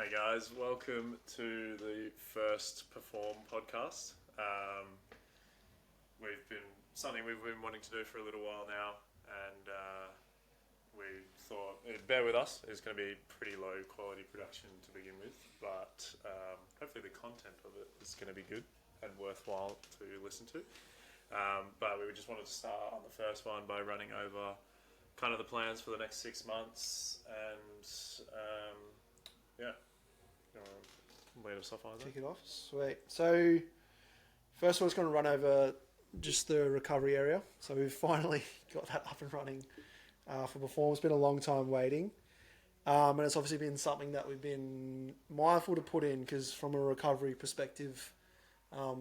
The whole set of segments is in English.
Hey guys, welcome to the first Perform podcast. We've been wanting to do for a little while now, and we thought, bear with us, it's going to be pretty low quality production to begin with, but hopefully the content of it is going to be good and worthwhile to listen to. But we just wanted to start on the first one by running over kind of the plans for the next 6 months, and yeah, lead us off either. Kick it off. Sweet. So, first of all, it's going to run over just the recovery area. So, we've finally got that up and running for Perform. It's been a long time waiting. And it's obviously been something that we've been mindful to put in because, from a recovery perspective, I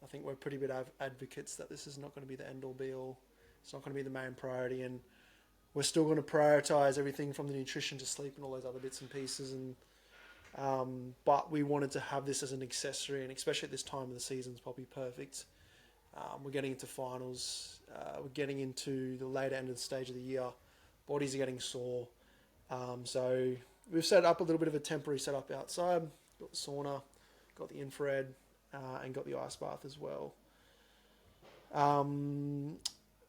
think we're pretty big advocates that this is not going to be the end all be all. It's not going to be the main priority. And we're still going to prioritize everything from the nutrition to sleep and all those other bits and pieces. But we wanted to have this as an accessory, and especially at this time of the season, it's probably perfect. We're getting into finals. We're getting into the later end of the stage of the year. Bodies are getting sore. So we've set up a little bit of a temporary setup outside. Got the sauna, got the infrared, and got the ice bath as well.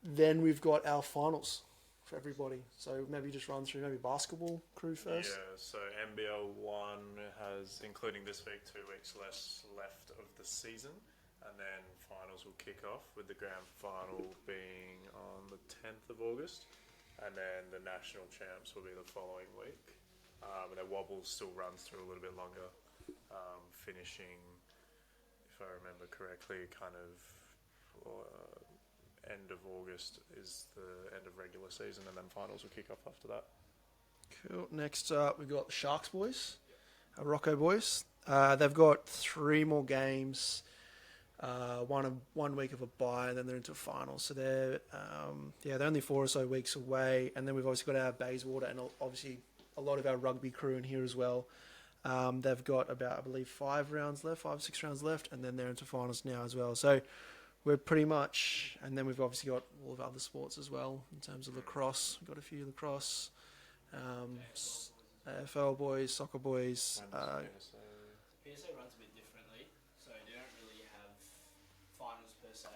Then we've got our finals for everybody. So maybe just run through maybe basketball crew first. Yeah, so Ep01 has, including this week, 2 weeks less left of the season, and then finals will kick off with the grand final being on the 10th of August, and then the national champs will be the following week. And their wobbles still runs through a little bit longer, finishing, if I remember correctly, kind of end of August is the end of regular season, and then finals will kick off after that. Cool. Next up, we've got the Sharks boys, Rocco boys. They've got 3 more games, 1 week of a bye, and then they're into a final. So they're only 4 or so weeks away. And then we've obviously got our Bayswater and obviously a lot of our rugby crew in here as well. They've got about, I believe, 5 or 6 rounds left, and then they're into finals now as well. So we're pretty much, and then we've obviously got all of other sports as well in terms of lacrosse. We've got a few lacrosse, AFL boys, soccer boys. PSA runs a bit differently, so they don't really have finals per se.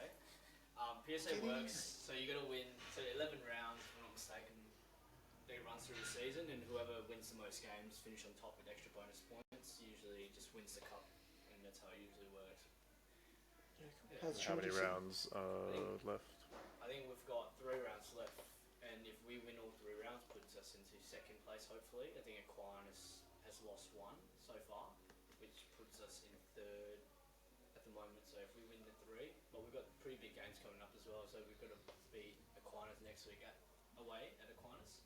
PSA works, so you got to win, so 11 rounds, if I'm not mistaken, they runs through the season, and whoever wins the most games finish on top with extra bonus points, usually just wins the cup, and that's how it usually works. Yeah. How many rounds left? I think we've got 3 rounds left, and if we win all 3 rounds, puts us into second place. Hopefully, I think Aquinas has lost 1 so far, which puts us in 3rd at the moment. So if we win the 3, but we've got pretty big games coming up as well. So we've got to beat Aquinas next week away at Aquinas,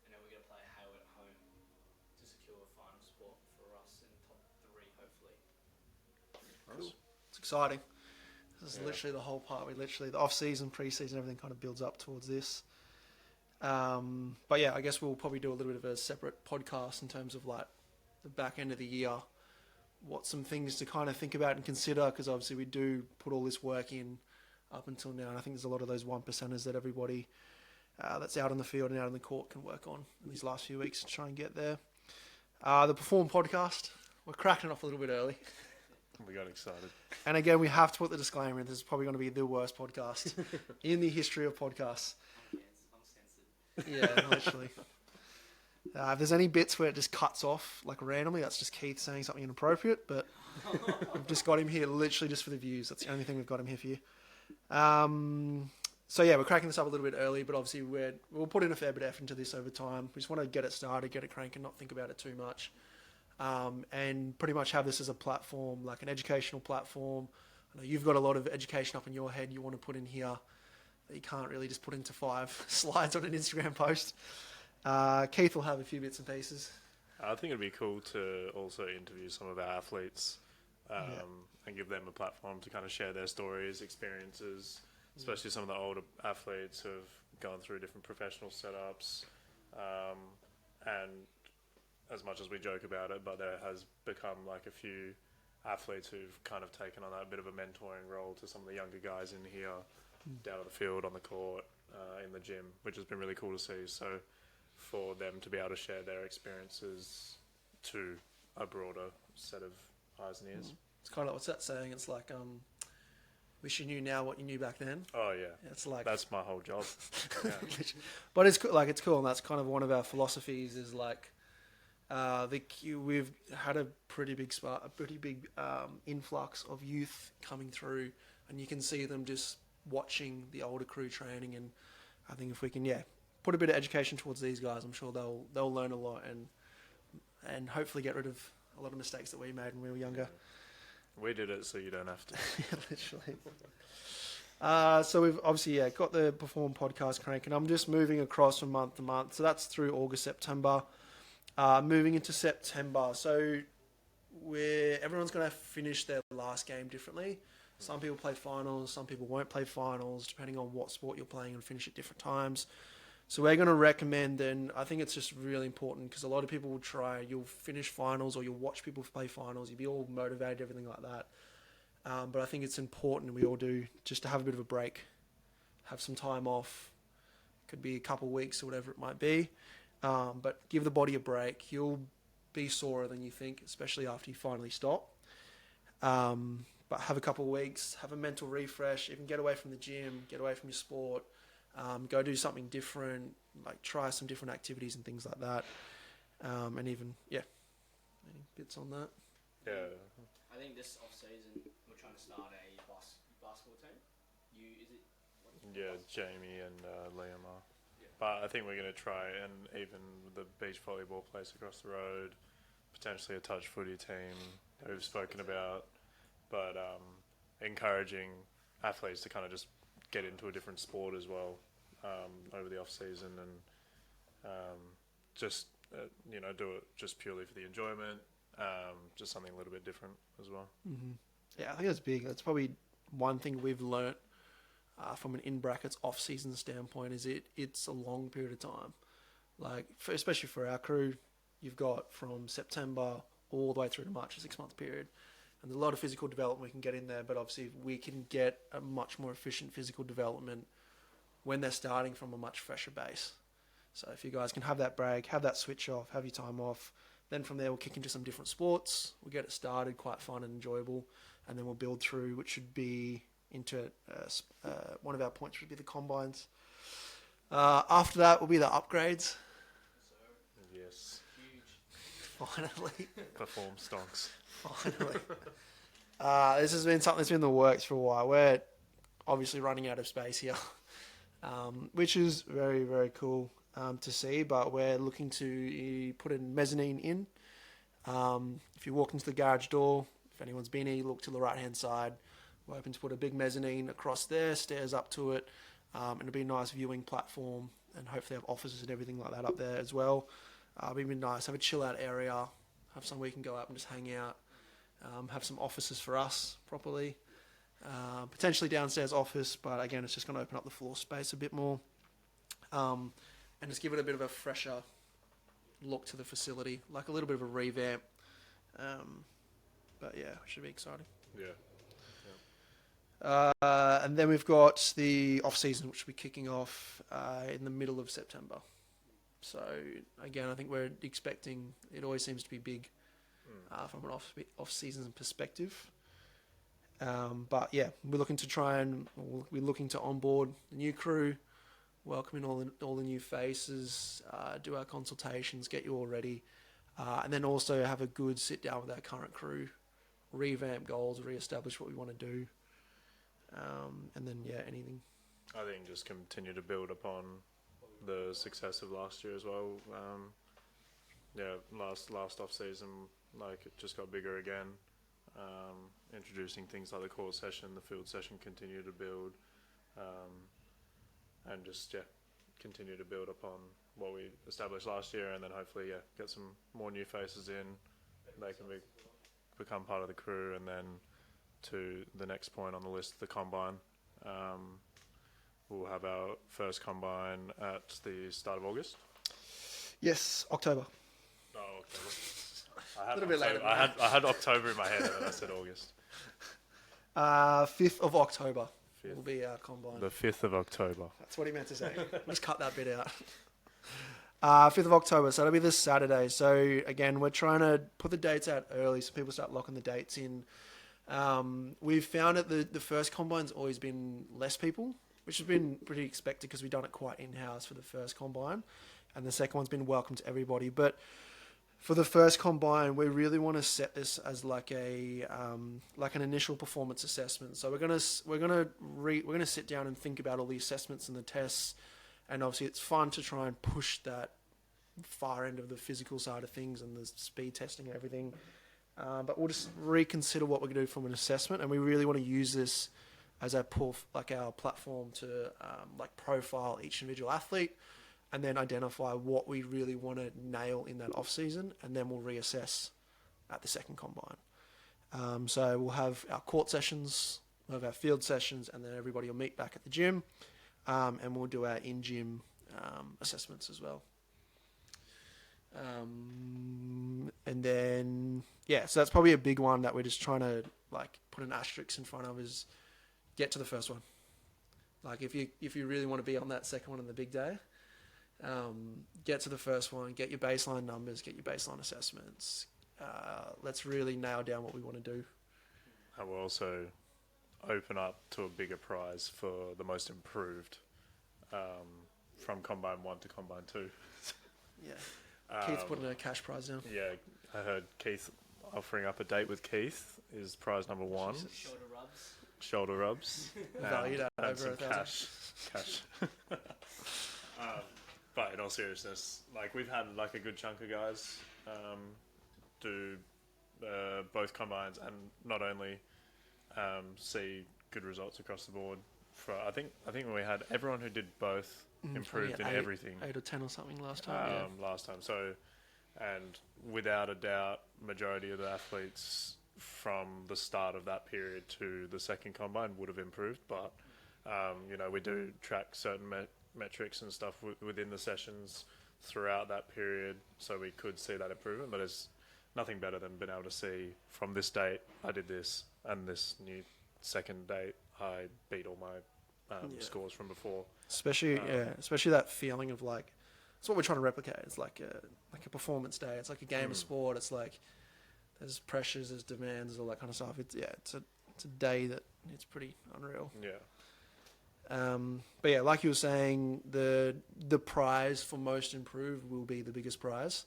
and then we're going to play Hale at home to secure a final spot for us in top 3, hopefully. Cool. It's exciting. This is literally the whole part. The off-season, pre-season, everything kind of builds up towards this. But yeah, I guess we'll probably do a little bit of a separate podcast in terms of like the back end of the year, what some things to kind of think about and consider, because obviously we do put all this work in up until now, and I think there's a lot of those 1%ers that everybody that's out on the field and out on the court can work on in these last few weeks to try and get there. The Perform podcast, we're cracking it off a little bit early. We got excited. And again, we have to put the disclaimer in. This is probably going to be the worst podcast in the history of podcasts. I'm censored. Yeah, literally. If there's any bits where it just cuts off, like randomly, that's just Keith saying something inappropriate, but we've just got him here literally just for the views. That's the only thing we've got him here for you. So yeah, we're cracking this up a little bit early, but obviously we'll put in a fair bit of effort into this over time. We just want to get it started, get it cranking, not think about it too much. And pretty much have this as a platform, like an educational platform. I know you've got a lot of education up in your head you want to put in here that you can't really just put into 5 slides on an Instagram post. Keith will have a few bits and pieces. I think it'd be cool to also interview some of our athletes and give them a platform to kind of share their stories, experiences, especially some of the older athletes who have gone through different professional setups. And as much as we joke about it, but there has become like a few athletes who've kind of taken on that bit of a mentoring role to some of the younger guys in here, down on the field, on the court, in the gym, which has been really cool to see. So for them to be able to share their experiences to a broader set of eyes and ears. It's kind of, what's that saying? It's like, wish you knew now what you knew back then. Oh yeah, It's like, that's my whole job. Yeah. but it's like, it's cool, and that's kind of one of our philosophies. Is like, we've had a pretty big influx of youth coming through, and you can see them just watching the older crew training. And I think if we can, put a bit of education towards these guys, I'm sure they'll learn a lot and hopefully get rid of a lot of mistakes that we made when we were younger. We did it so you don't have to. Literally. So we've obviously got the Perform podcast cranking. I'm just moving across from month to month. So that's through August, September. Moving into September. So everyone's going to finish their last game differently. Some people play finals. Some people won't play finals, depending on what sport you're playing, and finish at different times. So we're going to recommend, and I think it's just really important because a lot of people will you'll finish finals or you'll watch people play finals. You'll be all motivated, everything like that. But I think it's important, we all do, just to have a bit of a break, have some time off. Could be a couple of weeks or whatever it might be. But give the body a break. You'll be sorer than you think, especially after you finally stop. But have a couple of weeks, have a mental refresh, even get away from the gym, get away from your sport. Go do something different, like try some different activities and things like that. And even, any bits on that? Yeah. I think this off-season, we're trying to start a basketball team. Yeah, Jamie and Liam are. Yeah. But I think we're going to try, and even the beach volleyball place across the road, potentially a touch footy team that we've spoken about, but encouraging athletes to kind of just get into a different sport as well over the off season, and just do it just purely for the enjoyment, just something a little bit different as well. Mm-hmm. Yeah, I think that's big. That's probably one thing we've learnt from an in brackets off season standpoint is it's a long period of time. Like especially for our crew, you've got from September all the way through to March, a 6-month period. And there's a lot of physical development we can get in there, but obviously we can get a much more efficient physical development when they're starting from a much fresher base. So if you guys can have that break, have that switch off, have your time off, then from there we'll kick into some different sports. We'll get it started, quite fun and enjoyable, and then we'll build through, which should be into one of our points would be the combines. After that will be the upgrades. Yes. Huge. Finally. Perform stonks. Finally. This has been something that's been in the works for a while. We're obviously running out of space here, which is very, very cool to see, but we're looking to put a mezzanine in. If you walk into the garage door, if anyone's been here, you look to the right-hand side. We're hoping to put a big mezzanine across there, stairs up to it, and it'll be a nice viewing platform, and hopefully have offices and everything like that up there as well. It'll be nice, have a chill-out area, have somewhere we can go up and just hang out. Have some offices for us properly. Potentially downstairs office, but again, it's just going to open up the floor space a bit more. And just give it a bit of a fresher look to the facility, like a little bit of a revamp. But yeah, it should be exciting. Yeah. And then we've got the off-season, which will be kicking off in the middle of September. So again, I think we're expecting, it always seems to be big from an off-season perspective. But yeah, we're looking to onboard the new crew, welcome in all the new faces, do our consultations, get you all ready, and then also have a good sit down with our current crew, revamp goals, re-establish what we want to do, and then anything. I think just continue to build upon the success of last year as well. Last off season, like it just got bigger again. Introducing things like the court session, the field session, continue to build, and just continue to build upon what we established last year, and then hopefully get some more new faces in. They can become part of the crew, and then to the next point on the list, the combine. We'll have our first combine at the start of August. Yes, October. Oh, October. I A little bit later. I had October in my head, and then I said August. 5th of October 5th. will be our combine. The 5th of October. That's what he meant to say. Let's cut that bit out. 5th of October, so that'll be this Saturday. So again, we're trying to put the dates out early so people start locking the dates in. We've found that the first combine's always been less people, which has been pretty expected because we've done it quite in-house for the first combine. And the second one's been welcome to everybody. But for the first combine, we really want to set this as like an initial performance assessment. So we're gonna sit down and think about all the assessments and the tests, and obviously it's fun to try and push that far end of the physical side of things and the speed testing and everything. But we'll just reconsider what we're gonna do from an assessment, and we really want to use this as our platform to profile each individual athlete, and then identify what we really want to nail in that off season, and then we'll reassess at the second combine. So we'll have our court sessions, we'll have our field sessions, and then everybody will meet back at the gym, and we'll do our in-gym assessments as well. And then so that's probably a big one that we're just trying to put an asterisk in front of, is get to the first one. Like if you really want to be on that second one on the big day, get to the first one, get your baseline numbers, get your baseline assessments. Let's really nail down what we want to do. I will also open up to a bigger prize for the most improved from Combine 1 to Combine 2. Yeah. Keith's putting a cash prize down. Yeah, I heard Keith offering up a date with Keith is prize number 1. Shoulder rubs. Valued at and over some 1,000. cash. But in all seriousness, we've had a good chunk of guys do both combines, and not only see good results across the board. I think when we had everyone who did both improved in everything. 8 or 10 or something last time. Last time. So, and without a doubt, majority of the athletes from the start of that period to the second combine would have improved. But we do track certain metrics and stuff within the sessions throughout that period, so we could see that improvement. But there's nothing better than being able to see from this date I did this, and this new second date I beat all my scores from before. Especially that feeling of it's what we're trying to replicate. It's like a performance day. It's like a game of sport. It's there's pressures, there's demands, all that kind of stuff. It's a day that it's pretty unreal. Yeah. But like you were saying, the prize for most improved will be the biggest prize.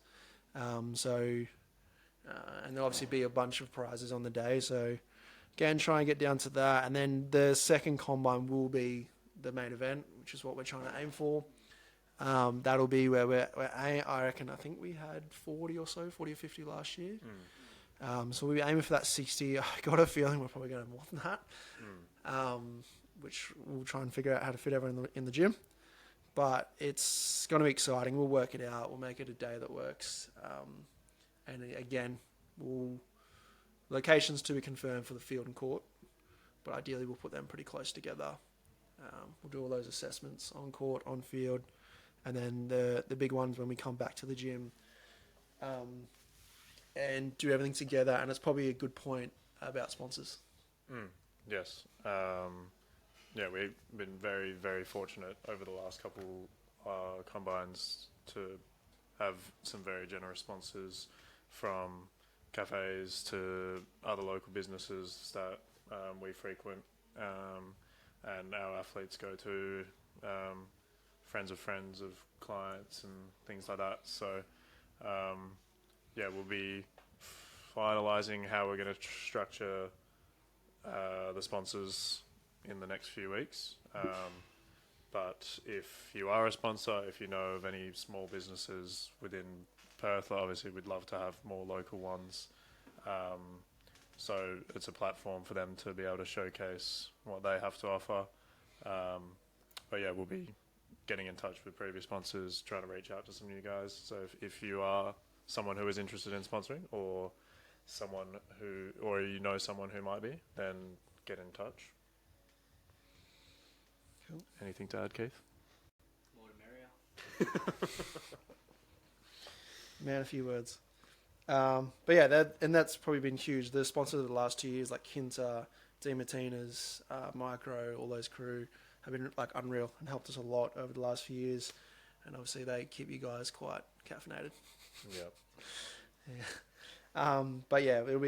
And there'll obviously be a bunch of prizes on the day. So again, try and get down to that. And then the second combine will be the main event, which is what we're trying to aim for. That'll be where I reckon, I think we had 40 or 50 last year. So we'll be aiming for that 60. I got a feeling we're probably going to have more than that. Which we'll try and figure out how to fit everyone in the gym. But it's going to be exciting. We'll work it out. We'll make it a day that works. And again, locations to be confirmed for the field and court. But ideally, we'll put them pretty close together. We'll do all those assessments on court, on field. And then the big ones when we come back to the gym. And do everything together. And it's probably a good point about sponsors. Yes. We've been very, very fortunate over the last couple combines to have some very generous sponsors, from cafes to other local businesses that we frequent, and our athletes go to, friends of clients and things like that. So we'll be finalising how we're going to structure the sponsors in the next few weeks. But if you are a sponsor, if you know of any small businesses within Perth, obviously we'd love to have more local ones. So it's a platform for them to be able to showcase what they have to offer. We'll be getting in touch with previous sponsors, trying to reach out to some new guys. So if you are someone who is interested in sponsoring, or someone someone who might be, then get in touch. Cool. Anything to add, Keith? More to merrier. Man, a few words. That's probably been huge. The sponsors of the last 2 years, like Kinta, DiMartina's, Micro, all those crew have been unreal and helped us a lot over the last few years. and obviously they keep you guys quite caffeinated. Yep. Yeah. But yeah, we'll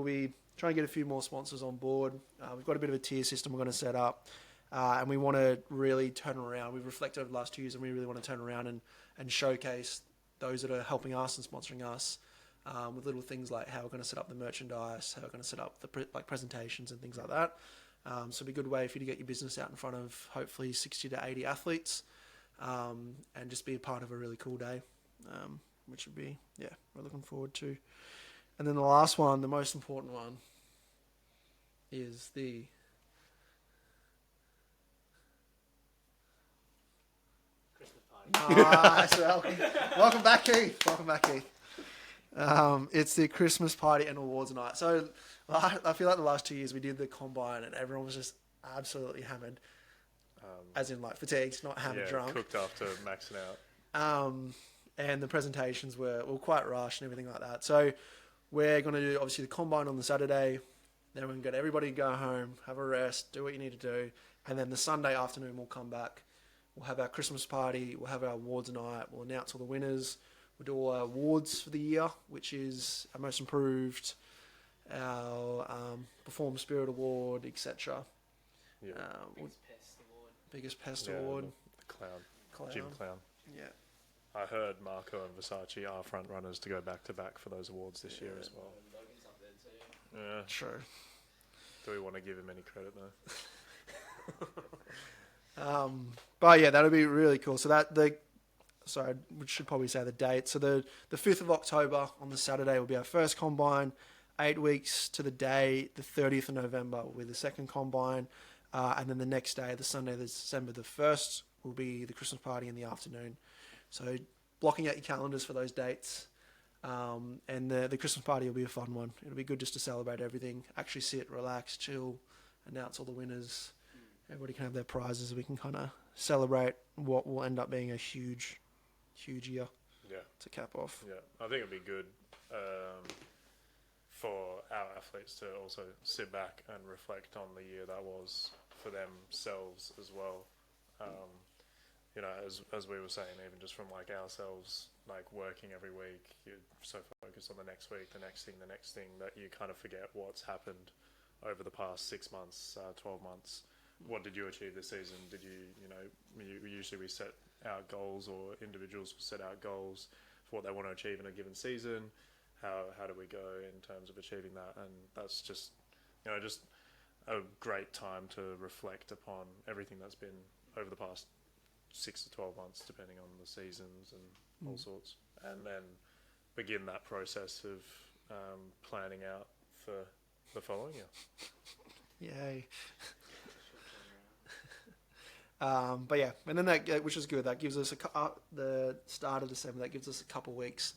be trying to get a few more sponsors on board. We've got a bit of a tier system we're going to set up, and we want to really turn around. We've reflected over the last 2 years, and we really want to turn around and showcase those that are helping us and sponsoring us, with little things like how we're going to set up the merchandise, how we're going to set up the presentations and things like that. So it'll be a good way for you to get your business out in front of hopefully 60 to 80 athletes, and just be a part of a really cool day, which would be, we're looking forward to. And then the last one, the most important one, is the Christmas party. Nice. Welcome back, Keith. It's the Christmas party and awards night. So I feel like the last 2 years we did the combine and everyone was just absolutely hammered, as in like fatigued, not hammered, drunk. Cooked after maxing out. And the presentations were quite rushed and everything like that. So we're going to do obviously the combine on the Saturday. Then we're going to get everybody to go home, have a rest, do what you need to do. And then the Sunday afternoon we'll come back. We'll have our Christmas party. We'll have our awards night. We'll announce all the winners. We'll do all our awards for the year, which is our most improved, our Perform Spirit Award, etc. Yeah. Biggest pest award. Biggest pest award. The clown. Gym clown. Yeah. I heard Marco and Versace are front runners to go back to back for those awards this year as well. Logan's up there too. Yeah. True. Do we want to give him any credit though? But yeah, that'll be really cool. So we should probably say the date. So the 5th of October on the Saturday will be our first combine. 8 weeks to the day, the 30th of November will be the second combine. And then the next day, the Sunday, December the 1st, will be the Christmas party in the afternoon. So blocking out your calendars for those dates. And the Christmas party will be a fun one. It'll be good just to celebrate everything. Actually sit, relax, chill, announce all the winners. Everybody can have their prizes. We can kind of celebrate what will end up being a huge year to cap off. Yeah, I think it'd be good for our athletes to also sit back and reflect on the year that was for themselves as well. You know, as we were saying, even just from like ourselves, like working every week, you're so focused on the next week, the next thing, that you kind of forget what's happened over the past 6 months, 12 months. What did you achieve this season? Did usually we set out goals, or individuals set out goals for what they want to achieve in a given season. How do we go in terms of achieving that? And that's just a great time to reflect upon everything that's been over the past 6 to 12 months, depending on the seasons and all sorts, and then begin that process of planning out for the following year. Yay. But yeah, and then that, which is good, that gives us the start of December, that gives us a couple weeks,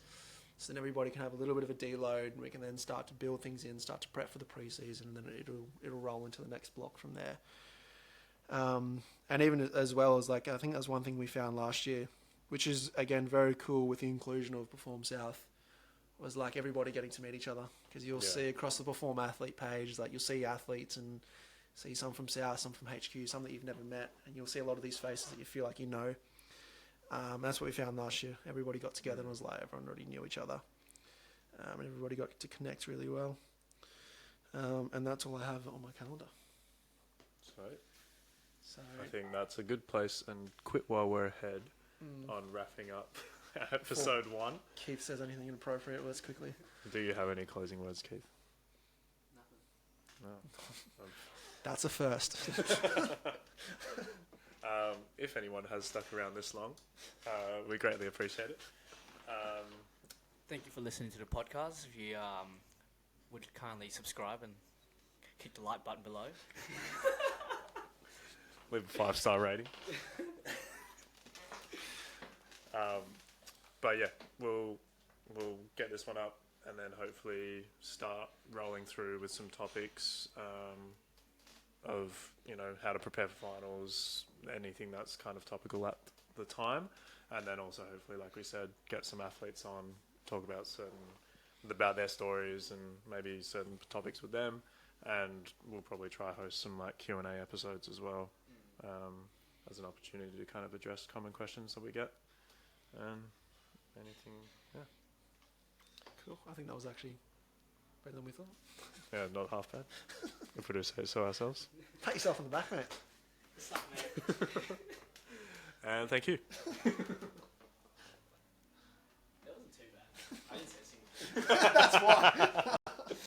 so then everybody can have a little bit of a deload, and we can then start to build things in, start to prep for the preseason, and then it'll roll into the next block from there. And even as well as, like, I think that's one thing we found last year, which is again very cool with the inclusion of Perform South, was like everybody getting to meet each other, because you'll see across the Perform athlete page, like you'll see athletes and see some from South, some from HQ, some that you've never met, and you'll see a lot of these faces that you feel like you know. That's what we found last year. Everybody got together and was like, everyone already knew each other. And everybody got to connect really well. And that's all I have on my calendar. So I think that's a good place, and quit while we're ahead on wrapping up episode 1. Keith says anything inappropriate, let's quickly. Do you have any closing words, Keith? Nothing. No. That's a first. If anyone has stuck around this long, we greatly appreciate it. Thank you for listening to the podcast. If you would kindly subscribe and click the like button below. Leave a 5-star rating. But yeah, we'll get this one up, and then hopefully start rolling through with some topics of how to prepare for finals, anything that's kind of topical at the time, and then also hopefully, like we said, get some athletes on, talk about their stories and maybe certain topics with them, and we'll probably try host some like Q&A episodes as well, as an opportunity to kind of address common questions that we get. And anything, yeah. Cool. I think that was actually better than we thought. Yeah, not half bad. If we do say so ourselves. Pat yourself on the back, mate. Suck, mate. And thank you. That wasn't too bad. I didn't say a single thing. That's why.